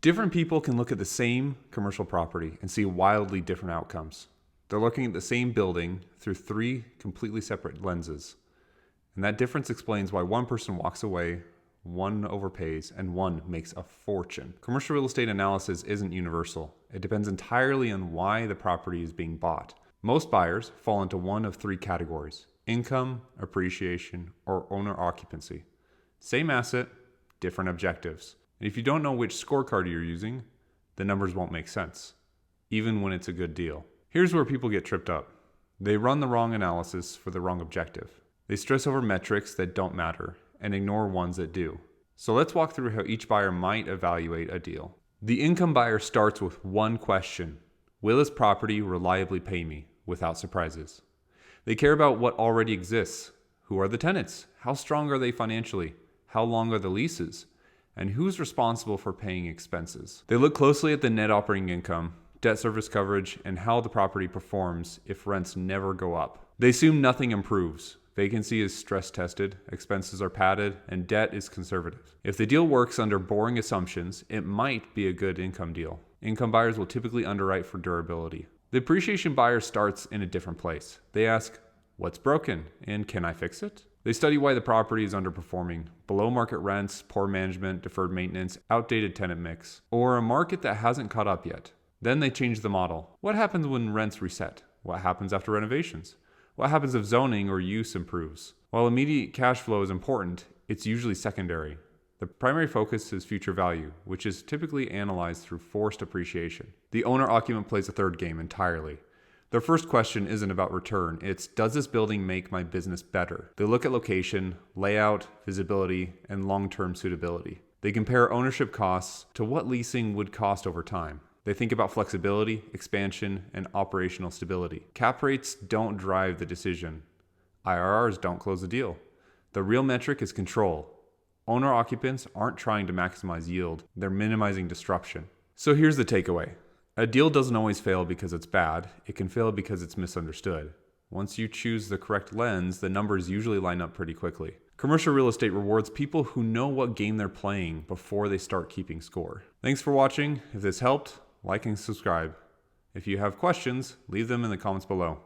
Different people can look at the same commercial property and see wildly different outcomes. They're looking at the same building through 3 completely separate lenses. And that difference explains why one person walks away, one overpays, and one makes a fortune. Commercial real estate analysis isn't universal. It depends entirely on why the property is being bought. Most buyers fall into one of 3 categories: income, appreciation, or owner occupancy. Same asset, different objectives. And if you don't know which scorecard you're using, the numbers won't make sense, even when it's a good deal. Here's where people get tripped up. They run the wrong analysis for the wrong objective. They stress over metrics that don't matter and ignore ones that do. So let's walk through how each buyer might evaluate a deal. The income buyer starts with one question: will this property reliably pay me without surprises? They care about what already exists. Who are the tenants? How strong are they financially? How long are the leases? And who's responsible for paying expenses? They look closely at the net operating income, debt service coverage, and how the property performs if rents never go up. They assume nothing improves. Vacancy is stress tested, expenses are padded, and debt is conservative. If the deal works under boring assumptions, it might be a good income deal. Income buyers will typically underwrite for durability. The appreciation buyer starts in a different place. They ask, what's broken and can I fix it? They study why the property is underperforming: below market rents, poor management, deferred maintenance, outdated tenant mix, or a market that hasn't caught up yet. Then they change the model. What happens when rents reset? What happens after renovations? What happens if zoning or use improves? While immediate cash flow is important, it's usually secondary. The primary focus is future value, which is typically analyzed through forced appreciation. The owner-occupant plays a third game entirely. Their first question isn't about return, it's, does this building make my business better? They look at location, layout, visibility, and long-term suitability. They compare ownership costs to what leasing would cost over time. They think about flexibility, expansion, and operational stability. Cap rates don't drive the decision. IRRs don't close the deal. The real metric is control. Owner-occupants aren't trying to maximize yield, they're minimizing disruption. So here's the takeaway. A deal doesn't always fail because it's bad, it can fail because it's misunderstood. Once you choose the correct lens, the numbers usually line up pretty quickly. Commercial real estate rewards people who know what game they're playing before they start keeping score. Thanks for watching. If this helped, like and subscribe. If you have questions, leave them in the comments below.